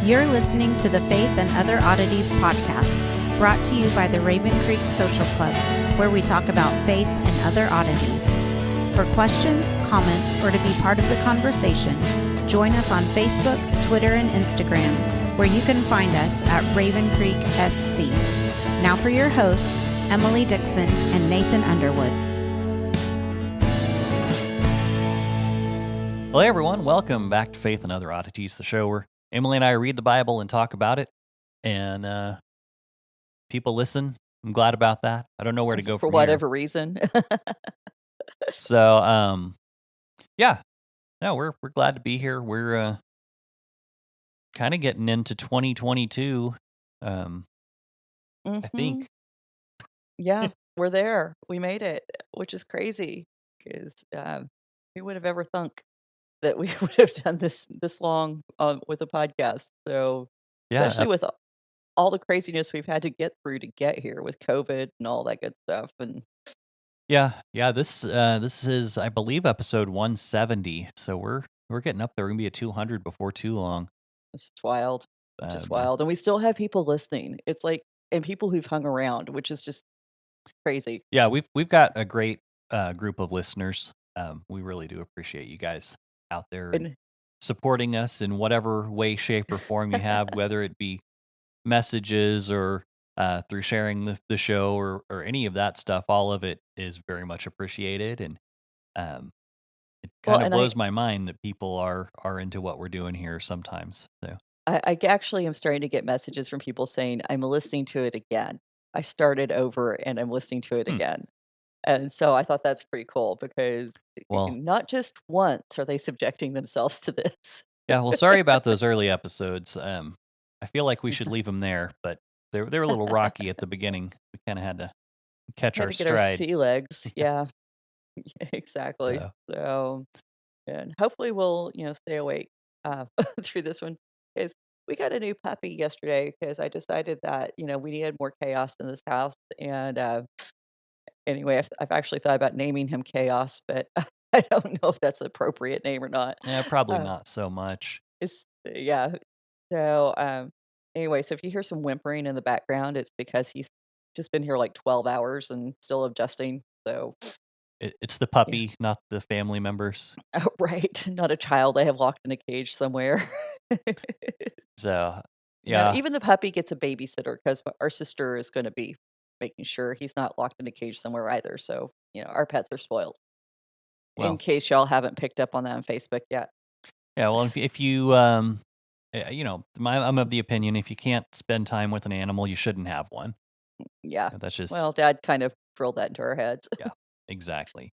You're listening to the Faith and Other Oddities podcast, brought to you by the Raven Creek Social Club, where we talk about faith and other oddities. For questions, comments, or to be part of the conversation, join us on Facebook, Twitter, and Instagram, where you can find us at Raven Creek SC. Now for your hosts, Emily Dixon and Nathan Underwood. Well, hey everyone, welcome back to Faith and Other Oddities, the show where Emily and I read the Bible and talk about it, and people listen. I'm glad about that. I don't know where to go for from whatever reason. So, yeah, no, we're glad to be here. We're kind of getting into 2022. I think. Yeah, we're there. We made it, which is crazy because who would have ever thunk that we would have done this long with a podcast? So, Yeah, especially with all the craziness we've had to get through to get here with COVID and all that good stuff. And yeah. This is, I believe, episode 170. So we're getting up there. We're gonna be at 200 before too long. it's wild, just Yeah. wild. And we still have people listening. It's like, and people who've hung around, which is just crazy. Yeah, we've got a great group of listeners. We really do appreciate you guys out there and supporting us in whatever way, shape, or form you have, whether it be messages or through sharing the show or any of that stuff. All of it is very much appreciated, and it kind of blows my mind that people are into what we're doing here sometimes. So I actually am starting to get messages from people saying, I'm listening to it again. I started over and I'm listening to it again. And so I thought that's pretty cool because not just once are they subjecting themselves to this. Yeah, well, sorry about those early episodes. I feel like we should leave them there, but they were a little rocky at the beginning. We kind of had to catch our stride. Get our sea legs. Yeah, exactly. So, and hopefully we'll, stay awake through this one. Because we got a new puppy yesterday because I decided that, we needed more chaos in this house. And anyway, I've actually thought about naming him Chaos, but I don't know if that's an appropriate name or not. Yeah, probably not so much. Yeah. So anyway, so if you hear some whimpering in the background, it's because he's just been here like 12 hours and still adjusting. So it's the puppy, not the family members. Oh, right. Not a child they have locked in a cage somewhere. So, Yeah, yeah. even the puppy gets a babysitter because our sister is going to be making sure he's not locked in a cage somewhere either. So, our pets are spoiled. Well, in case y'all haven't picked up on that on Facebook yet. Yeah, well, if you, I'm of the opinion if you can't spend time with an animal, you shouldn't have one. Yeah. That's just. Well, Dad kind of drilled that into our heads. Yeah, exactly.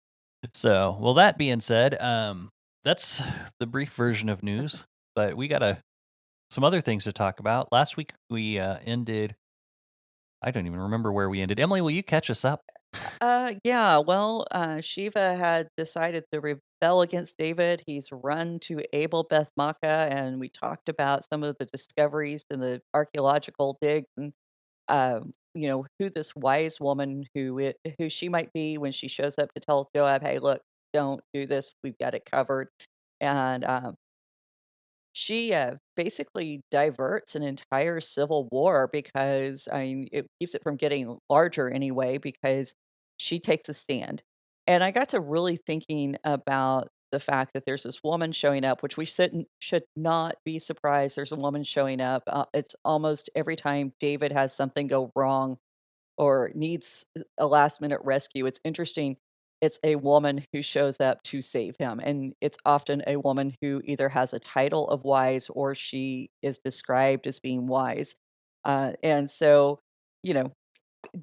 So, well, that being said, that's the brief version of news, but we got some other things to talk about. Last week we ended. I don't even remember where we ended. Emily, will you catch us up? Yeah. Well, Shiva had decided to rebel against David. He's run to Abel-beth-maachah, and we talked about some of the discoveries in the archaeological digs, and who this wise woman who she might be when she shows up to tell Joab, "Hey, look, don't do this. We've got it covered." And she basically diverts an entire civil war because it keeps it from getting larger anyway because she takes a stand. And I got to really thinking about the fact that there's this woman showing up, which we should not be surprised. There's a woman showing up. It's almost every time David has something go wrong or needs a last minute rescue. It's interesting. It's a woman who shows up to save him. And it's often a woman who either has a title of wise or she is described as being wise. And so, you know,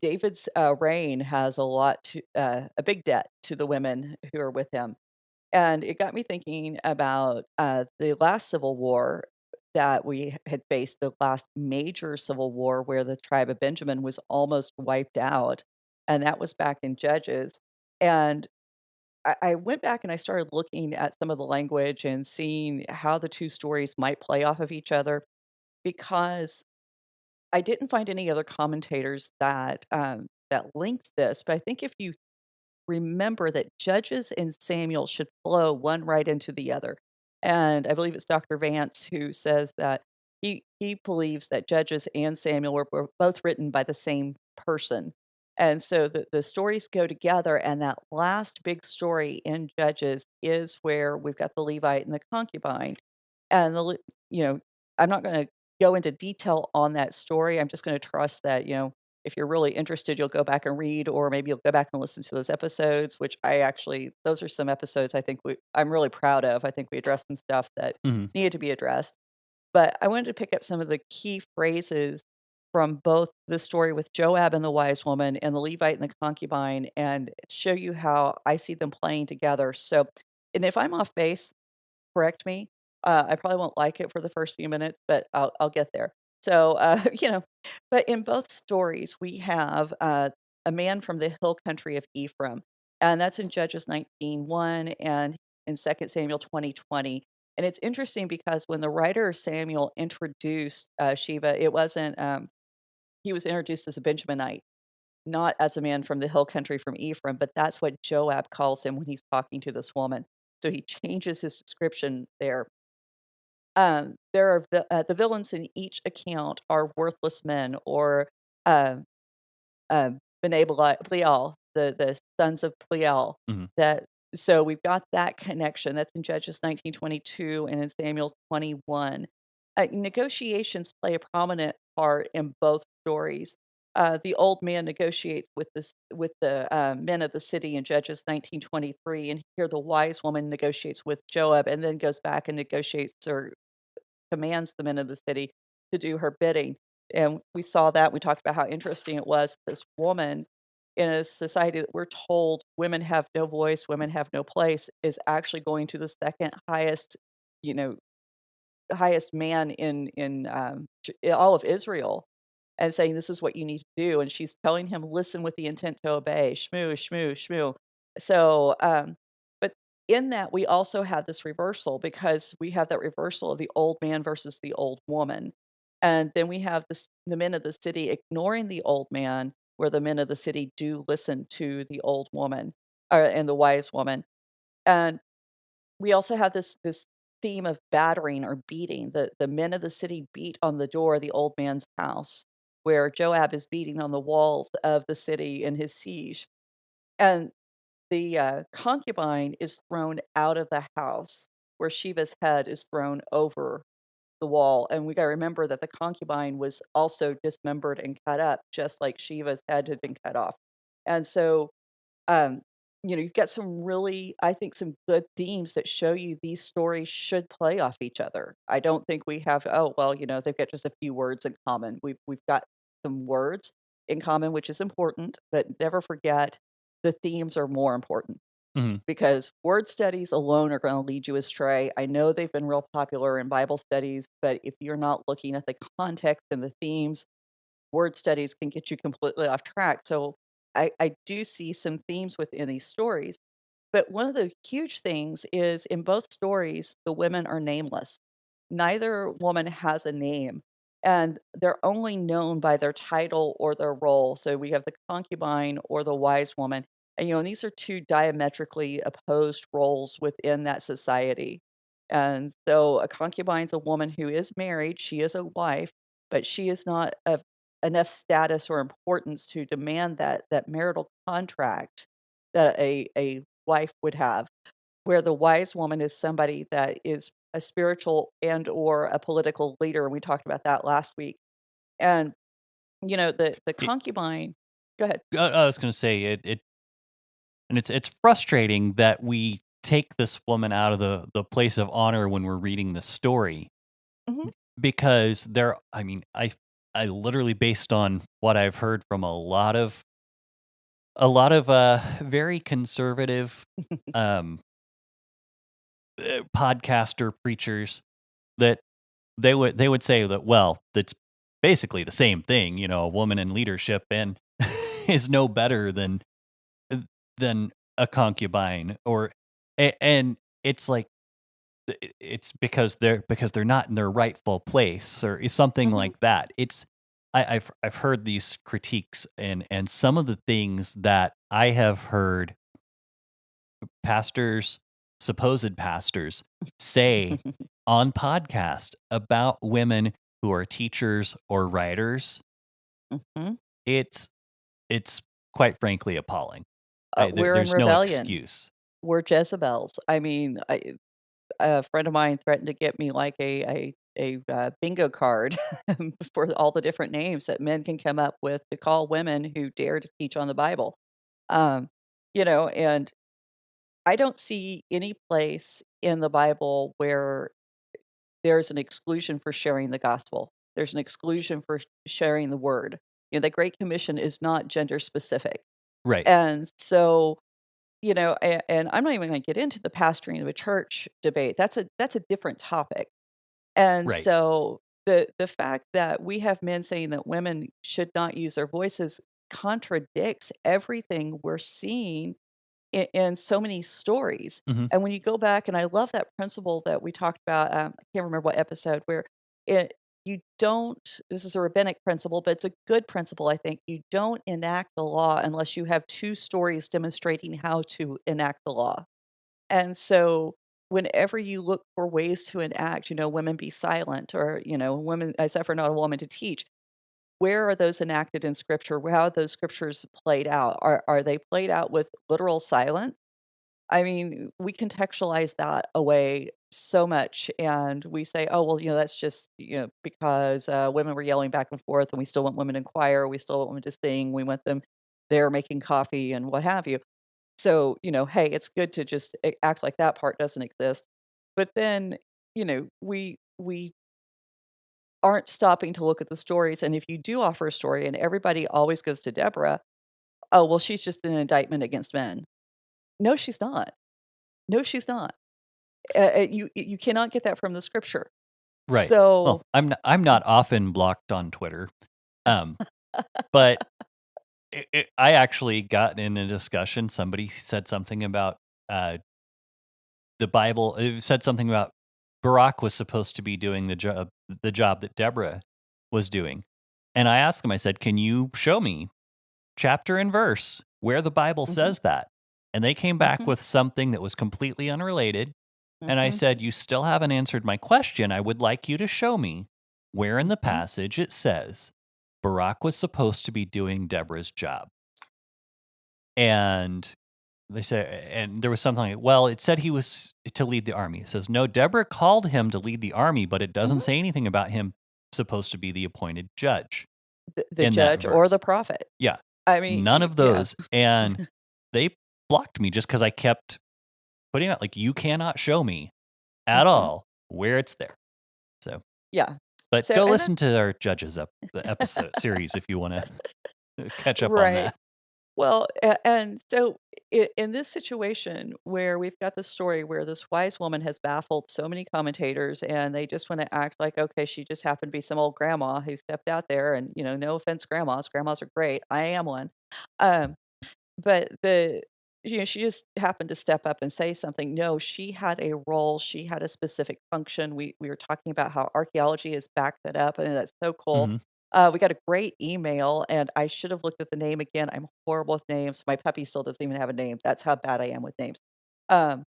David's reign has a big debt to the women who are with him. And it got me thinking about the last civil war that we had faced, the last major civil war where the tribe of Benjamin was almost wiped out. And that was back in Judges. And I went back and I started looking at some of the language and seeing how the two stories might play off of each other because I didn't find any other commentators that linked this. But I think if you remember that Judges and Samuel should flow one right into the other. And I believe it's Dr. Vance who says that he believes that Judges and Samuel were both written by the same person. And so the stories go together, and that last big story in Judges is where we've got the Levite and the concubine. And you know, I'm not going to go into detail on that story. I'm just going to trust that, if you're really interested, you'll go back and read, or maybe you'll go back and listen to those episodes, which those are some episodes I'm really proud of. I think we addressed some stuff that Hmm. needed to be addressed. But I wanted to pick up some of the key phrases from both the story with Joab and the wise woman and the Levite and the concubine and show you how I see them playing together. So, and if I'm off base, correct me. I probably won't like it for the first few minutes, but I'll get there. So, but in both stories, we have a man from the hill country of Ephraim, and that's in Judges 19:1 and in 2 Samuel 20:20. And it's interesting because when the writer Samuel introduced Sheba, it wasn't, he was introduced as a Benjaminite, not as a man from the hill country from Ephraim, but that's what Joab calls him when he's talking to this woman. So he changes his description there. There are the villains in each account are worthless men or uh, B'nai Belial, the sons of Belial. Hmm. That so we've got that connection. That's in Judges 19:22 and in Samuel 21. Negotiations play a prominent part in both stories. The old man negotiates with the men of the city in Judges 19:23, and here the wise woman negotiates with Joab, and then goes back and negotiates or commands the men of the city to do her bidding. And we saw that. We talked about how interesting it was. This woman in a society that we're told women have no voice, women have no place, is actually going to the second highest, you know, highest man in all of Israel and saying, "This is what you need to do." And she's telling him, "Listen with the intent to obey." Shmoo, shmoo, shmoo. So, but in that, we also have this reversal because we have that reversal of the old man versus the old woman. And then we have the men of the city ignoring the old man, where the men of the city do listen to the old woman and the wise woman. And we also have this theme of battering or beating. The men of the city beat on the door of the old man's house, where Joab is beating on the walls of the city in his siege. And the concubine is thrown out of the house, where Sheba's head is thrown over the wall. And we got to remember that the concubine was also dismembered and cut up, just like Sheba's head had been cut off. And so um, you've got some really, I think, some good themes that show you these stories should play off each other. I don't think we have, oh, well, they've got just a few words in common. We've got some words in common, which is important, but never forget the themes are more important Hmm. because word studies alone are going to lead you astray. I know they've been real popular in Bible studies, but if you're not looking at the context and the themes, word studies can get you completely off track. So I do see some themes within these stories. But one of the huge things is in both stories, the women are nameless. Neither woman has a name, and they're only known by their title or their role. So we have the concubine or the wise woman. And these are two diametrically opposed roles within that society. And so a concubine's a woman who is married, she is a wife, but she is not of enough status or importance to demand that marital contract that a wife would have, where the wise woman is somebody that is a spiritual and or a political leader, and we talked about that last week. And, the concubine. Go ahead. I was going to say and it's frustrating that we take this woman out of the place of honor when we're reading the story Mhm. because I mean, I literally, based on what I've heard from a lot of very conservative um podcaster preachers, that they would say that, well, that's basically the same thing, a woman in leadership and is no better than a concubine, and it's like, it's because they're not in their rightful place or something Mhm. like that. I've heard these critiques, and some of the things that I have heard pastors, supposed pastors, say on podcast about women who are teachers or writers, Mhm. it's quite frankly appalling. We're in There's no rebellion. excuse. We're Jezebels. I mean, a friend of mine threatened to get me like a bingo card for all the different names that men can come up with to call women who dare to teach on the Bible. Um, and I don't see any place in the Bible where there's an exclusion for sharing the gospel. There's an exclusion for sharing the word. The Great Commission is not gender specific. Right. And so, and I'm not even going to get into the pastoring of a church debate. That's a different topic. And Right. so the fact that we have men saying that women should not use their voices contradicts everything we're seeing in so many stories. Mhm. And when you go back, and I love that principle that we talked about, I can't remember what episode, where it you don't this is a rabbinic principle, but it's a good principle, I think. You don't enact the law unless you have two stories demonstrating how to enact the law. And so whenever you look for ways to enact, women be silent, or, women I suffer not a woman to teach. Where are those enacted in scripture? How are those scriptures played out? Are they played out with literal silence? I mean, we contextualize that away so much, and we say, "Oh, well, that's just, because, women were yelling back and forth, and we still want women in choir, we still want women to sing, we want them there making coffee," and what have you. So, hey, it's good to just act like that part doesn't exist. But then, we aren't stopping to look at the stories, and if you do offer a story and everybody always goes to Deborah, "Oh, well, she's just an indictment against men." No, she's not. No, she's not. You cannot get that from the scripture. Right. Well, So I'm not often blocked on Twitter, um, but I actually got in a discussion. Somebody said something about the Bible. It said something about Barak was supposed to be doing the job that Deborah was doing, and I asked him. I said, "Can you show me chapter and verse where the Bible mhm, says that?" And they came back mhm, with something that was completely unrelated. And I mhm. said, "You still haven't answered my question. I would like you to show me where in the Mhm. passage it says Barak was supposed to be doing Deborah's job." And they say, and there was something like, well, it said he was to lead the army. It says, no, Deborah called him to lead the army, but it doesn't Mhm. say anything about him supposed to be the appointed judge The in that judge or verse. the prophet. Yeah, I mean, none of yeah. those. And they blocked me just because I kept putting out, like, you cannot show me at Mhm. all where it's there. So, Yeah. but So go and listen to our Judges the episode series if you want to catch up on right. that. Well, and so in this situation where we've got this story where this wise woman has baffled so many commentators, and they just want to act like, okay, she just happened to be some old grandma who stepped out there, and no offense, grandmas are great. I am one. Um, But she just happened to step up and say something. No, she had a role, she had a specific function. We were talking about how archaeology has backed that up, and that's so cool. Hmm. We got a great email, and I should have looked at the name again. I'm horrible with names. My puppy still doesn't even have a name. That's how bad I am with names. Um,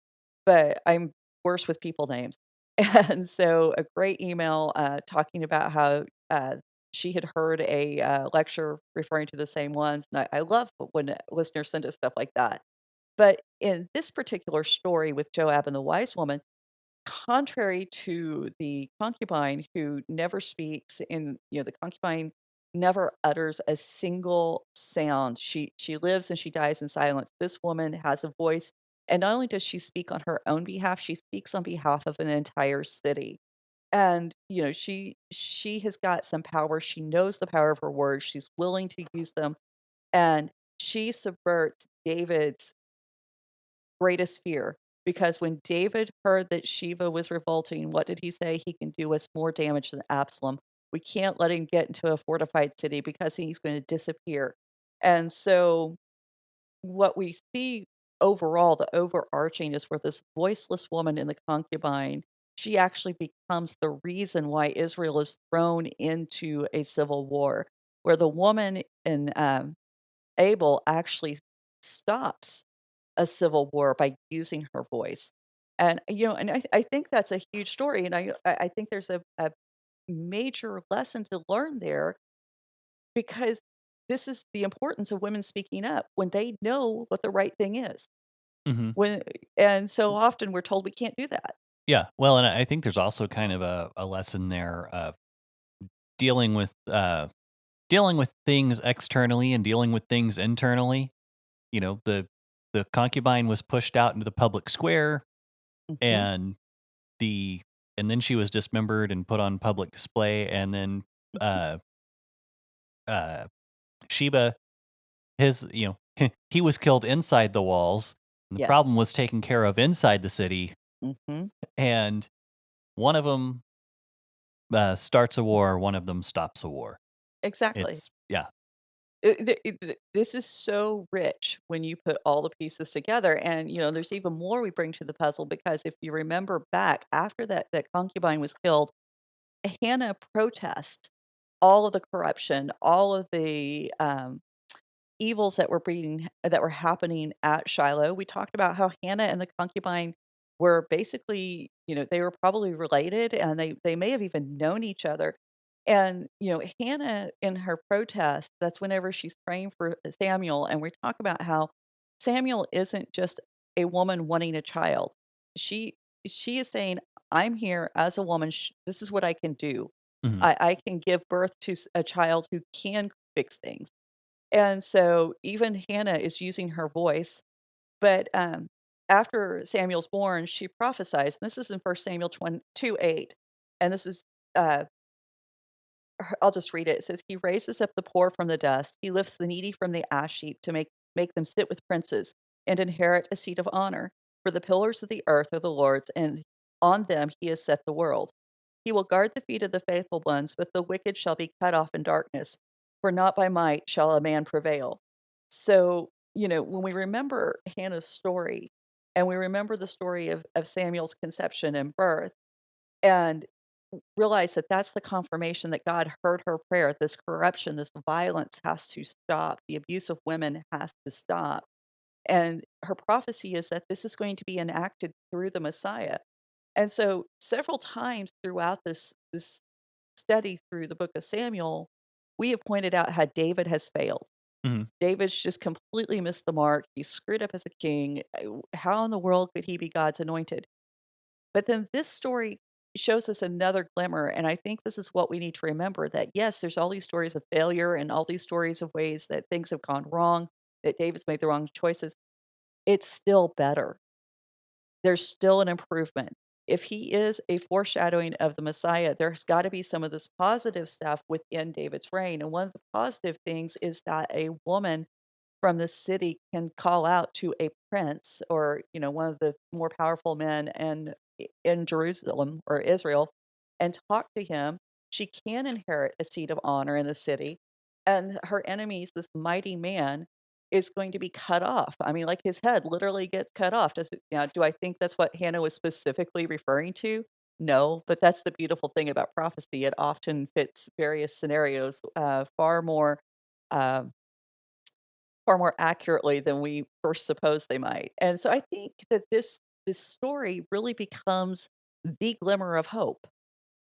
but I'm worse with people names. And so a great email, talking about how, she had heard a, lecture referring to the same ones, and I love when listeners send us stuff like that. But in this particular story with Joab and the wise woman, contrary to the concubine who never speaks, and the concubine never utters a single sound. She lives and she dies in silence. This woman has a voice, and not only does she speak on her own behalf, she speaks on behalf of an entire city. And she has got some power. She knows the power of her words. She's willing to use them, and she subverts David's greatest fear, because when David heard that Sheba was revolting, what did he say? He can do us more damage than Absalom. We can't let him get into a fortified city because he's going to disappear. And so, what we see overall, the overarching is for this voiceless woman in the concubine, she actually becomes the reason why Israel is thrown into a civil war, where the woman in Abel actually stops a civil war by using her voice. And I think that's a huge story, and I think there's a major lesson to learn there, because this is the importance of women speaking up when they know what the right thing is. Mhm. When and so often we're told we can't do that. Yeah. Well, and I think there's also kind of a lesson there of dealing with dealing with things externally and dealing with things internally. You know, the concubine was pushed out into the public square, Mhm, and the and then she was dismembered and put on public display, and then mhm. uh uh Sheba, his, he was killed inside the walls, and the problem Yes. was taken care of inside the city, Mhm. and one of them starts a war, one of them stops a war. Exactly. It's yeah. This is so rich when you put all the pieces together, and, there's even more we bring to the puzzle, because if you remember back after that concubine was killed, Hannah protest all of the corruption, all of the, evils that were happening at Shiloh. We talked about how Hannah and the concubine were basically, they were probably related, and they may have even known each other. And, Hannah in her protest, that's whenever she's praying for Samuel, and we talk about how Samuel isn't just a woman wanting a child. She she is saying, "I'm here as a woman. This is what I can do. Mhm. I can give birth to a child who can fix things." And so even Hannah is using her voice, but, after Samuel's born, she prophesies, and this is in 1 Samuel 2:8, and this is, uh, I'll just read it. It says, "He raises up the poor from the dust, he lifts the needy from the ash heap to make them sit with princes and inherit a seat of honor. For the pillars of the earth are the Lord's, and on them he has set the world. He will guard the feet of the faithful ones, but the wicked shall be cut off in darkness, for not by might shall a man prevail." So, when we remember Hannah's story, and we remember the story of Samuel's conception and birth, and realize that that's the confirmation that God heard her prayer. This corruption, this violence has to stop. The abuse of women has to stop. And her prophecy is that this is going to be enacted through the Messiah. And so several times throughout this study through the book of Samuel, we have pointed out how David has failed. Mhm. David's just completely missed the mark. He's screwed up as a king. How in the world could he be God's anointed? But then this story shows us another glimmer, and I think this is what we need to remember, that yes, there's all these stories of failure and all these stories of ways that things have gone wrong, that David's made the wrong choices. It's still better. There's still an improvement. If he is a foreshadowing of the Messiah, there's got to be some of this positive stuff within David's reign. And one of the positive things is that a woman from the city can call out to a prince, or, one of the more powerful men in Jerusalem or Israel, and talk to him. She can inherit a seat of honor in the city, and her enemies, this mighty man, is going to be cut off. I mean, like, his head literally gets cut off. Do I think that's what Hannah was specifically referring to? No, but that's the beautiful thing about prophecy. It often fits various scenarios um, far more accurately than we first supposed they might. And so I think that this story really becomes the glimmer of hope.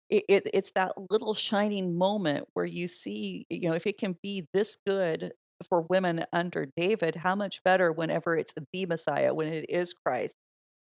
It's that little shining moment where you see, if it can be this good for women under David, how much better whenever it's the Messiah, when it is Christ.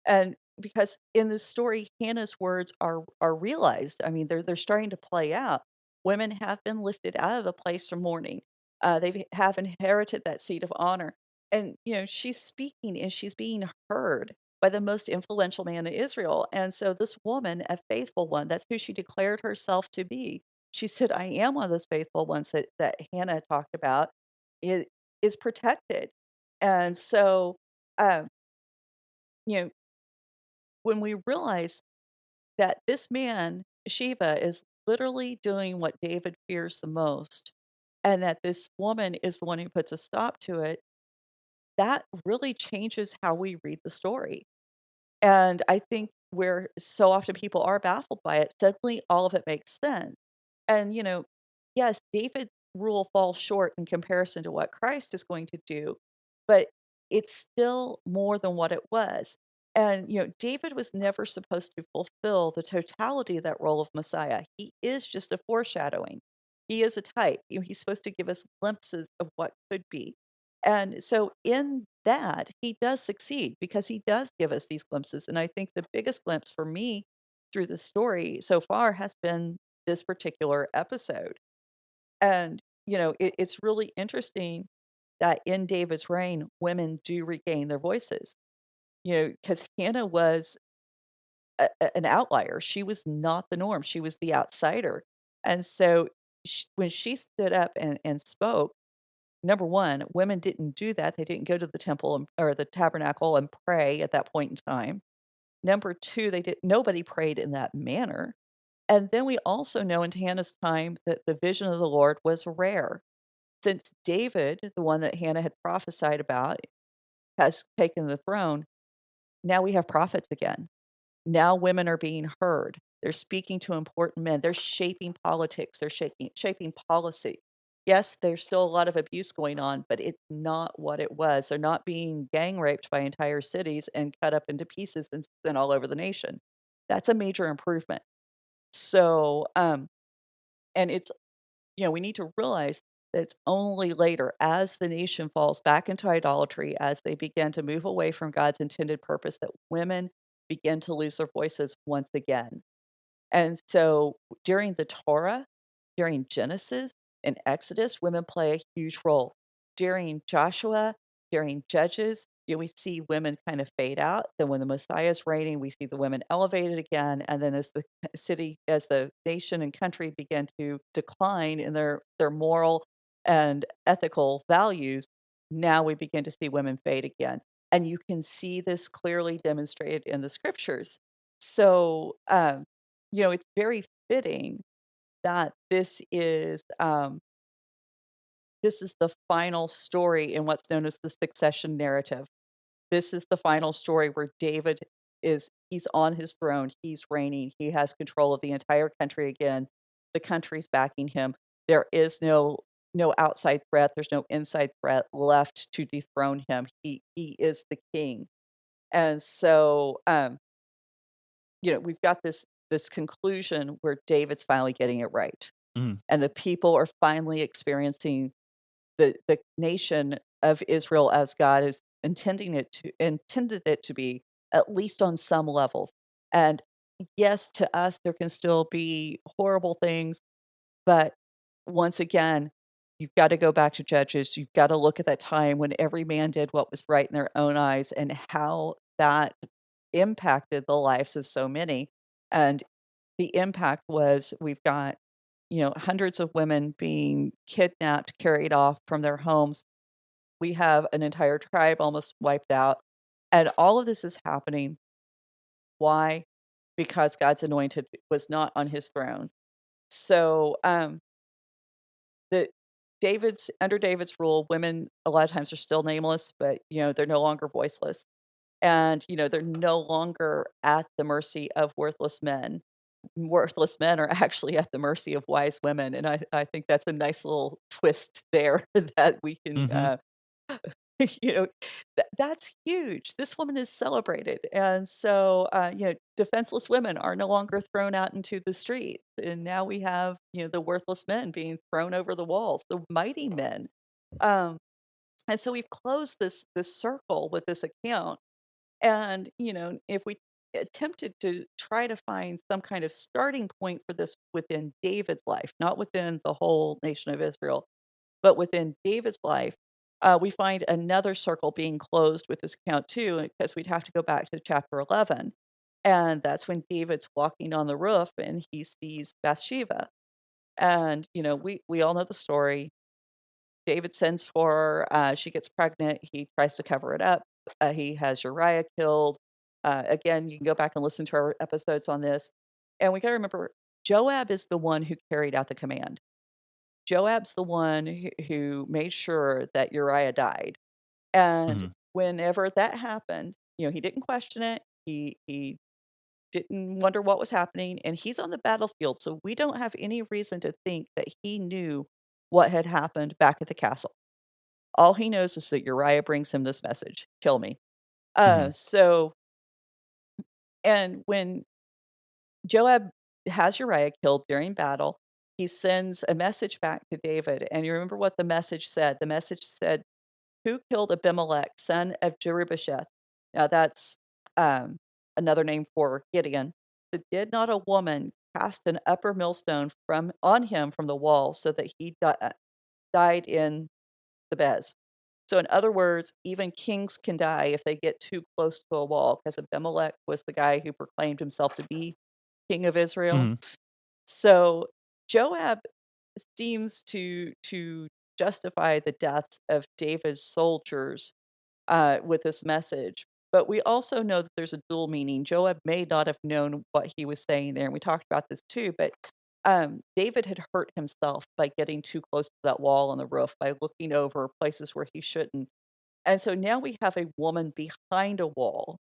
And because in this story, Hannah's words are realized. I mean, they're starting to play out. Women have been lifted out of the place of mourning. They have inherited that seat of honor, and she's speaking and she's being heard by the most influential man in Israel. And so, this woman, a faithful one, that's who she declared herself to be. She said, "I am one of those faithful ones that Hannah talked about." Is is protected, and so. Um, you know, when we realize that this man, Shiva, is literally doing what David fears the most, and that this woman is the one who puts a stop to it, that really changes how we read the story. And I think where so often people are baffled by it, suddenly all of it makes sense. And, yes, David's rule falls short in comparison to what Christ is going to do, but it's still more than what it was. And, David was never supposed to fulfill the totality of that role of Messiah. He is just a foreshadowing. He is a type. He's supposed to give us glimpses of what could be. And so in that, he does succeed because he does give us these glimpses. And I think the biggest glimpse for me through the story so far has been this particular episode. And, it's really interesting that in David's reign, women do regain their voices. Because Hannah was an outlier. She was not the norm. She was the outsider. And so when she stood up and spoke, number one, women didn't do that. They didn't go to the temple or the tabernacle and pray at that point in time. Number two, nobody prayed in that manner. And then we also know in Hannah's time that the vision of the Lord was rare. Since David, the one that Hannah had prophesied about, has taken the throne, now we have prophets again. Now women are being heard. They're speaking to important men. They're shaping politics. They're shaping policy. Yes, there's still a lot of abuse going on, but it's not what it was. They're not being gang raped by entire cities and cut up into pieces and sent all over the nation. That's a major improvement. So, and it's we need to realize that it's only later, as the nation falls back into idolatry, as they begin to move away from God's intended purpose, that women begin to lose their voices once again. And so during the Torah, during Genesis and Exodus, women play a huge role. During Joshua, during Judges, we see women kind of fade out. Then when the Messiah is reigning, we see the women elevated again. And then as the nation and country begin to decline in their moral and ethical values, now we begin to see women fade again. And you can see this clearly demonstrated in the scriptures. So, it's very fitting that this is the final story in what's known as the succession narrative. This is the final story where David he's on his throne, he's reigning, he has control of the entire country again. The country's backing him. There is no outside threat, there's no inside threat left to dethrone him. He is the king. And so we've got this conclusion where David's finally getting it right. Mm. And the people are finally experiencing the nation of Israel as God is intended it to be, at least on some levels. And yes, to us there can still be horrible things, but once again, you've got to go back to Judges. You've got to look at that time when every man did what was right in their own eyes and how that impacted the lives of so many. And the impact was we've got, hundreds of women being kidnapped, carried off from their homes. We have an entire tribe almost wiped out. And all of this is happening. Why? Because God's anointed was not on his throne. So, the under David's rule, women a lot of times are still nameless, but they're no longer voiceless. And they're no longer at the mercy of worthless men. Worthless men are actually at the mercy of wise women, and I think that's a nice little twist there that we can, Mhm. you know, that's huge. This woman is celebrated, and so, defenseless women are no longer thrown out into the street, and now we have, the worthless men being thrown over the walls, the mighty men, um, and so we've closed this circle with this account, and, if we attempted to try to find some kind of starting point for this within David's life, not within the whole nation of Israel, but within David's life, we find another circle being closed with this account too, because we'd have to go back to chapter 11. And that's when David's walking on the roof and he sees Bathsheba. And, we all know the story. David sends for her. She gets pregnant. He tries to cover it up. He has Uriah killed. Again, you can go back and listen to our episodes on this. And we got to remember, Joab is the one who carried out the command. Joab's the one who made sure that Uriah died. And Mhm. whenever that happened, he didn't question it. He didn't wonder what was happening, and he's on the battlefield. So we don't have any reason to think that he knew what had happened back at the castle. All he knows is that Uriah brings him this message, "Kill me." Mhm. So And when Joab has Uriah killed during battle, he sends a message back to David. And you remember what the message said? The message said, "Who killed Abimelech, son of Jerubbesheth?" Now that's um, another name for Gideon. Did not a woman cast an upper millstone from on him from the wall so that he died in the Bez? So, in other words, even kings can die if they get too close to a wall, because Abimelech was the guy who proclaimed himself to be king of Israel. Hmm. So Joab seems to justify the deaths of David's soldiers with this message. But we also know that there's a dual meaning. Joab may not have known what he was saying there, and we talked about this too. But David had hurt himself by getting too close to that wall on the roof, by looking over places where he shouldn't. And so now we have a woman behind a wall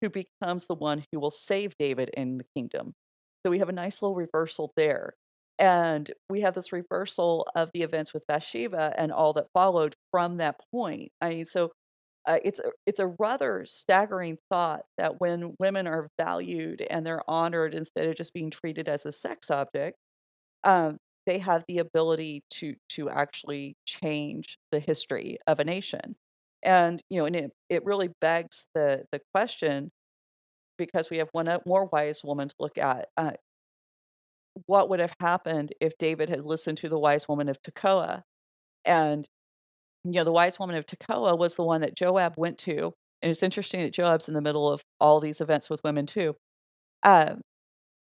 who becomes the one who will save David in the kingdom. So we have a nice little reversal there. And we have this reversal of the events with Bathsheba and all that followed from that point. I mean, so it's a rather staggering thought that when women are valued and they're honored instead of just being treated as a sex object, um, they have the ability to actually change the history of a nation. And and it really begs the question, because we have one more wise woman to look at. What would have happened if David had listened to the wise woman of Tekoa? And the wise woman of Tekoa was the one that Joab went to. And it's interesting that Joab's in the middle of all these events with women too. Um,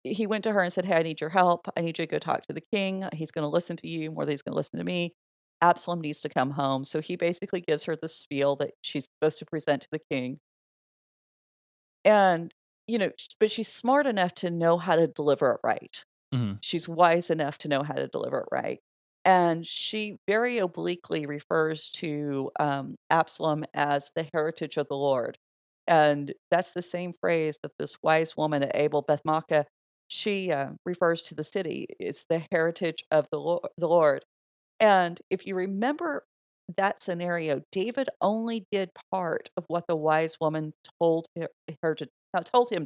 he went to her and said, "Hey, I need your help. I need you to go talk to the king. He's going to listen to you more than he's going to listen to me. Absalom needs to come home." So he basically gives her the spiel that she's supposed to present to the king. And, but she's smart enough to know how to deliver it right. Hmm. She's wise enough to know how to deliver it right. And she very obliquely refers to Absalom as the heritage of the Lord. And that's the same phrase that this wise woman at Abel Bethmaachah, she refers to the city. It's the heritage of the Lord. And if you remember that scenario, David only did part of what the wise woman told him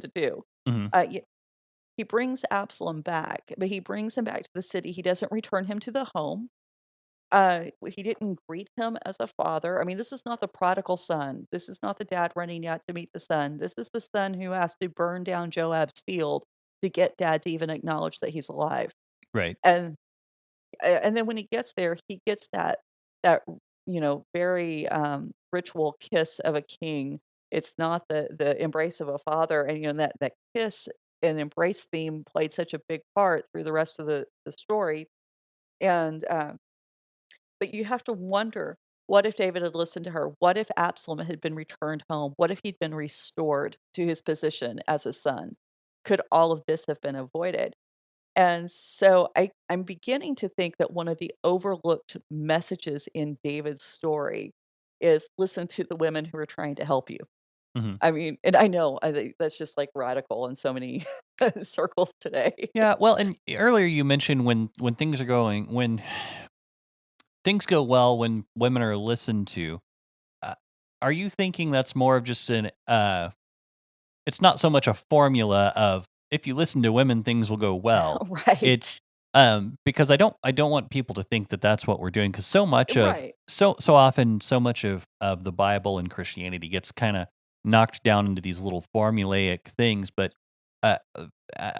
to do. Hmm. Y He brings Absalom back, but he brings him back to the city. He doesn't return him to the home. He didn't greet him as a father. I mean, this is not the prodigal son. This is not the dad running out to meet the son. This is the son who has to burn down Joab's field to get dad to even acknowledge that he's alive. Right. And and then when he gets there, he gets that very ritual kiss of a king. It's not the embrace of a father, and that kiss and embrace theme played such a big part through the rest of the story. And but you have to wonder, what if David had listened to her? What if Absalom had been returned home? What if he'd been restored to his position as a son? Could all of this have been avoided? And so I'm beginning to think that one of the overlooked messages in David's story is, listen to the women who are trying to help you. Hmm. I mean, and I know I think that's just like radical in so many circles today. Yeah. Well, and earlier you mentioned when when things go well, when women are listened to. Uh, are you thinking that's more of just an it's not so much a formula of if you listen to women, things will go well. Right. It's because I don't want people to think that that's what we're doing, because so much of Right. so often so much of the Bible and Christianity gets kind of knocked down into these little formulaic things. But I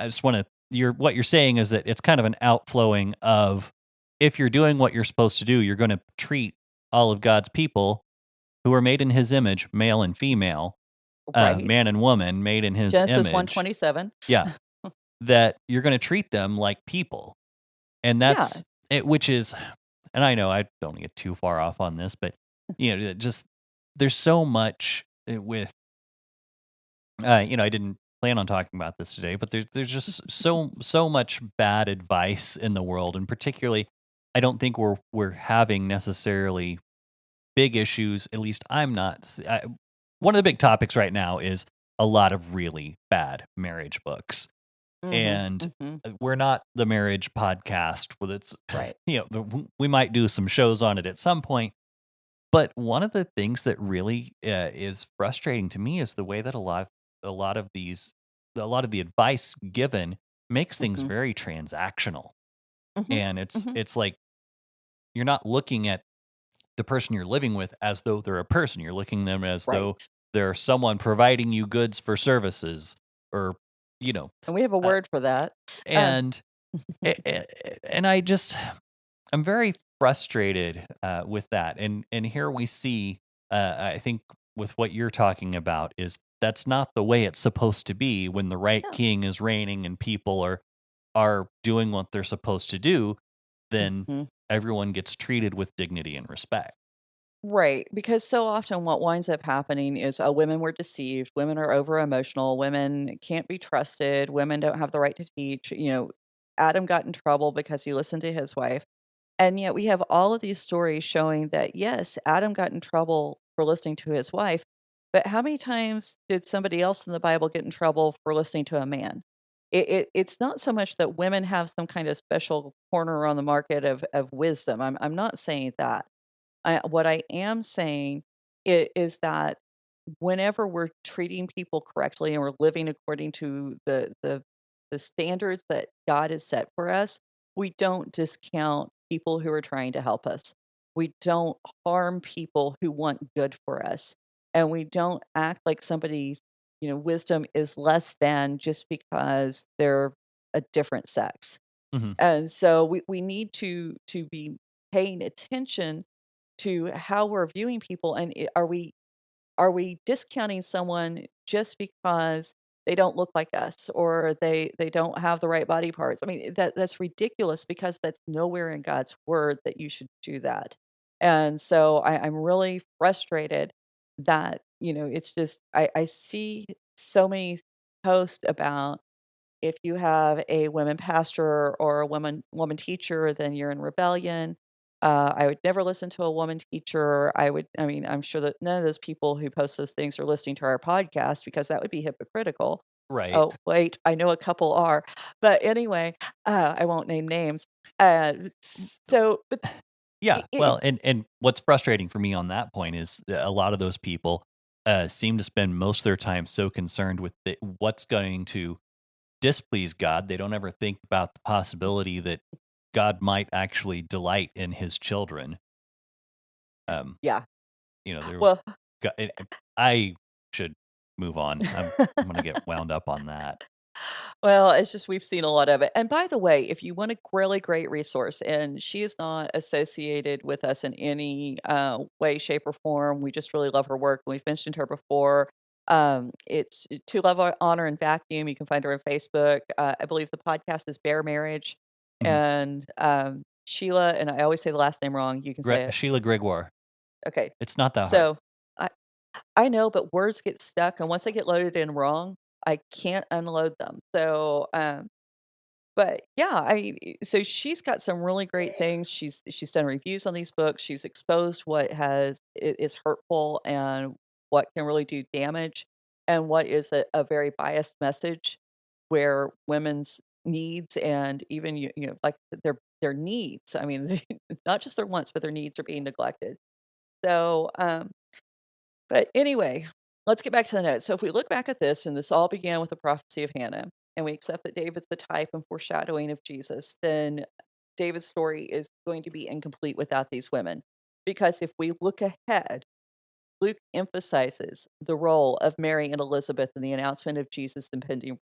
just want to what you're saying is that it's kind of an outflowing of, if you're doing what you're supposed to do, you're going to treat all of God's people who are made in His image, male and female, Right. man and woman made in His Genesis image. 1:27. Yeah, that you're going to treat them like people, and Yeah. that's it. Which is, and I know I don't get too far off on this, but just there's so much with I didn't plan on talking about this today, but there's just so much bad advice in the world, and particularly, I don't think we're having necessarily big issues. At least I'm not. One of the big topics right now is a lot of really bad marriage books, Mhm. and Mhm. we're not the marriage podcast. With its, Right. we might do some shows on it at some point. But one of the things that really is frustrating to me is the way that a lot of these a lot of the advice given makes things Mhm. very transactional, Mhm. and Mhm. it's like you're not looking at the person you're living with as though they're a person. You're looking at them as though Right. they're someone providing you goods for services, or you know, And we have a uh, word for that. Uh, and and I'm very frustrated with that. And here we see, I think, with what you're talking about, is that's not the way it's supposed to be. When the right yeah. king is reigning and people are doing what they're supposed to do, then Mhm. everyone gets treated with dignity and respect. Right, because so often what winds up happening is, women were deceived, women are over emotional, women can't be trusted, women don't have the right to teach. Adam got in trouble because he listened to his wife. And yet we have all of these stories showing that, yes, Adam got in trouble for listening to his wife, but how many times did somebody else in the Bible get in trouble for listening to a man? It's not so much that women have some kind of special corner on the market of wisdom. I'm not saying that. What I am saying is that whenever we're treating people correctly and we're living according to the standards that God has set for us, we don't discount people who are trying to help us. We don't harm people who want good for us. And we don't act like somebody's, wisdom is less than just because they're a different sex. Hmm. And so we need to be paying attention to how we're viewing people, and are we discounting someone just because they don't look like us or they don't have the right body parts? I mean, that's ridiculous because that's nowhere in God's word that you should do that. And so I'm really frustrated that, it's just I see so many posts about if you have a women pastor or a woman teacher, then you're in rebellion. I would never listen to a woman teacher. I mean, I'm sure that none of those people who post those things are listening to our podcast because that would be hypocritical. Right. Oh, wait, I know a couple are. But anyway, I won't name names. So, but Yeah. it Well, and what's frustrating for me on that point is that a lot of those people seem to spend most of their time so concerned with what's going to displease God. They don't ever think about the possibility that God might actually delight in his children. Um, yeah. they're Well, I should move on. I'm gonna get wound up on that. Well, it's just we've seen a lot of it. And by the way, if you want a really great resource, and she is not associated with us in any way, shape, or form, we just really love her work. We've mentioned her before. It's To Love, Honor, and Vacuum. You can find her on Facebook. I believe the podcast is Bear Marriage. Mhm. And Sheila, and I always say the last name wrong. You can say it. Sheila Gregoire. Okay. It's not that hard. So I, I know, but words get stuck. And once they get loaded in wrong, I can't unload them. But yeah, so she's got some really great things. She's done reviews on these books. She's exposed what is hurtful and what can really do damage, and what is a very biased message where women's needs and even like their needs. I mean, not just their wants, but their needs are being neglected. So but anyway, let's get back to the notes. So if we look back at this, and this all began with the prophecy of Hannah, and we accept that David's the type and foreshadowing of Jesus, then David's story is going to be incomplete without these women. Because if we look ahead, Luke emphasizes the role of Mary and Elizabeth in the announcement of Jesus' impending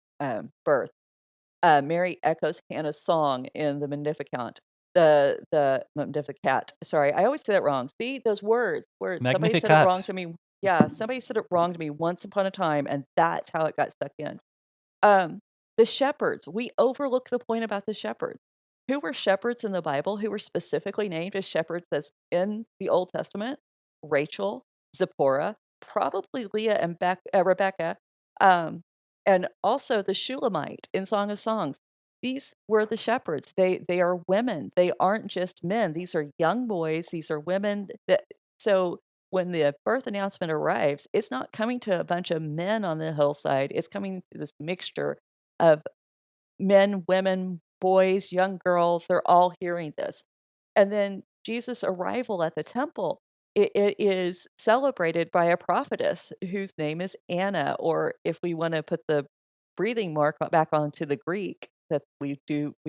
birth. Mary echoes Hannah's song in the Magnificat. The Magnificat. Sorry, I always say that wrong. See those words. Somebody said it wrong Magnificat. to me. Yeah, somebody said it wrong to me once upon a time, and that's how it got stuck in. Um, the shepherds. We overlook the point about the shepherds. Who were shepherds in the Bible? Who were specifically named as shepherds as in the Old Testament? Rachel, Zipporah, probably Leah and Rebecca, um, and also the Shulamite in Song of Songs. These were the shepherds. They are women. They aren't just men. These are young boys. These are women. So when the birth announcement arrives, it's not coming to a bunch of men on the hillside. It's coming to this mixture of men, women, boys, young girls. They're all hearing this. And then Jesus' arrival at the temple, it is celebrated by a prophetess whose name is Anna, or if we want to put the breathing mark back onto the Greek that we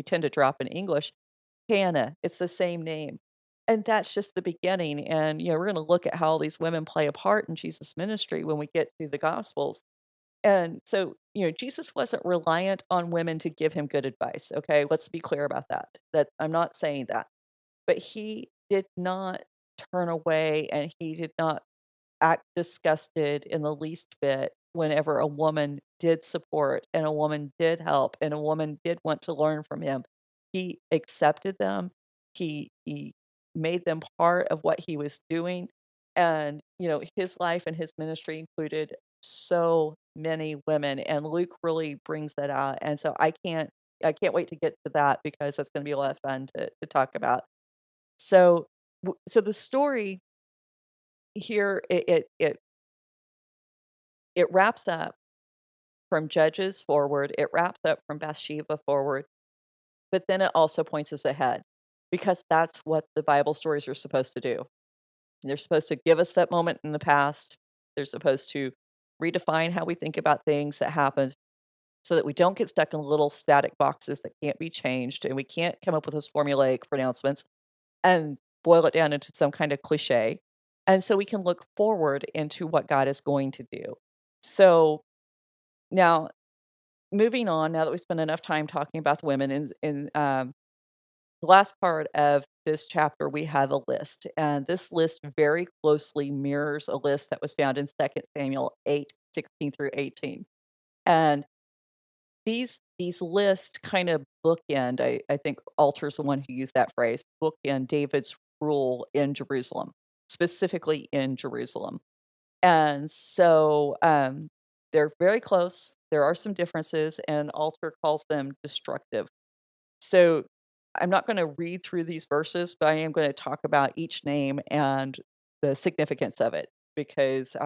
tend to drop in English, Hannah, it's the same name. And that's just the beginning, and, we're gonna look at how all these women play a part in Jesus' ministry when we get to the Gospels. And so, Jesus wasn't reliant on women to give him good advice, okay? Let's be clear about that. That I'm not saying that. But he did not turn away, and he did not act disgusted in the least bit whenever a woman did support and a woman did help and a woman did want to learn from him. He accepted them. He made them part of what he was doing. And, his life and his ministry included so many women. And Luke really brings that out. And so I can't wait to get to that because that's gonna be a lot of fun to talk about. So so the story here, it wraps up from Judges forward, it wraps up from Bathsheba forward, but then it also points us ahead because that's what the Bible stories are supposed to do. They're supposed to give us that moment in the past. They're supposed to redefine how we think about things that happened so that we don't get stuck in little static boxes that can't be changed and we can't come up with those formulaic pronouncements and boil it down into some kind of cliche. And so we can look forward into what God is going to do. So now, moving on, now that we spent enough time talking about the women, in the last part of this chapter, we have a list. And this list very closely mirrors a list that was found in 2 Samuel 8:16 through 18. And these lists kind of bookend, I think Alter's the one who used that phrase, bookend David's rule in Jerusalem, specifically in Jerusalem. And so, they're very close. There are some differences, and Alter calls them destructive. So I'm not gonna read through these verses, but I am gonna talk about each name and the significance of it because,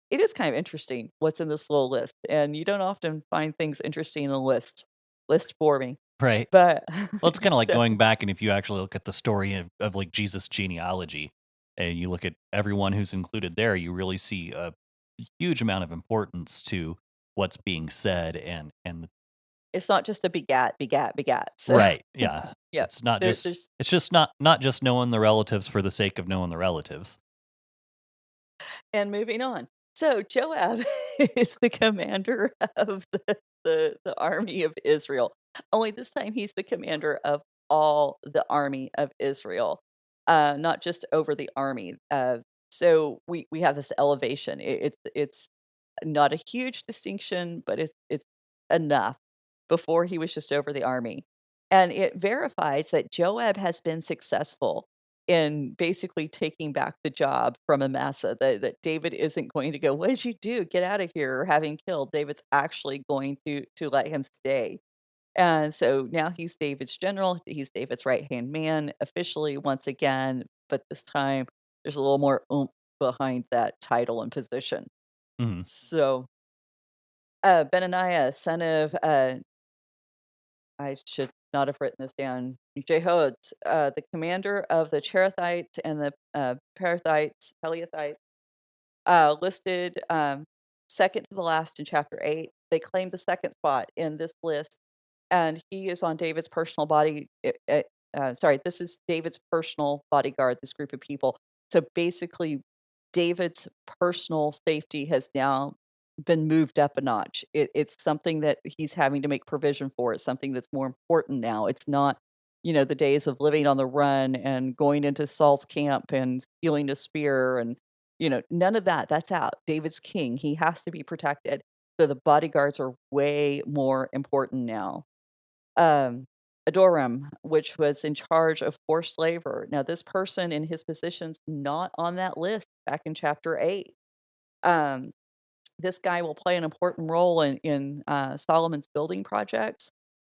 it is kind of interesting what's in this little list, and you don't often find things interesting in a list forming. Right. But Well, it's kind of like so going back, and if you actually look at the story of like Jesus' genealogy, and you look at everyone who's included there, you really see a huge amount of importance to what's being said, and it's not just a begat, begat, begat. So right, yeah, yeah, it's not there, just there's it's just not just knowing the relatives for the sake of knowing the relatives. and moving on. So Joab is the commander of the army of Israel. Only this time he's the commander of all the army of Israel, not just over the army. So we have this elevation. It's not a huge distinction, but it's enough. Before he was just over the army, and it verifies that Joab has been successful in basically taking back the job from Amasa, that David isn't going to go, "What did you do? Get out of here," or have him killed. David's actually going to let him stay. And so now he's David's general, he's David's right-hand man officially once again, but this time there's a little more oomph behind that title and position. Mhm. So, Benaniah, son of, I should not have written this down. Jehod, the commander of the Cherethites and the Pelethites, listed second to the last in chapter 8. They claim the second spot in this list, and he is on David's personal sorry, this is David's personal bodyguard, this group of people. So basically, David's personal safety has now been moved up a notch. It's something that he's having to make provision for. It's something that's more important now. It's not, the days of living on the run and going into Saul's camp and stealing a spear and, none of that. That's out. David's king. He has to be protected. So the bodyguards are way more important now. Um, Adoram, which was in charge of forced labor. Now, this person in his position's not on that list back in chapter 8. Um, this guy will play an important role in Solomon's building projects.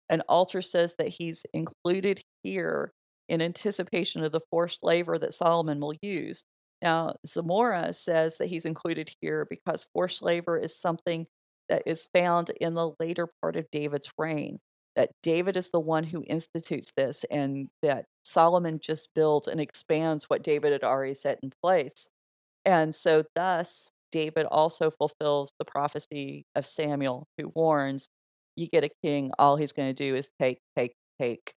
An altar says that he's included here in anticipation of the forced labor that Solomon will use. Now, Zamora says that he's included here because forced labor is something that is found in the later part of David's reign. That David is the one who institutes this, and that Solomon just builds and expands what David had already set in place. And so, thus, David also fulfills the prophecy of Samuel, who warns, "You get a king, all he's going to do is take, take, take."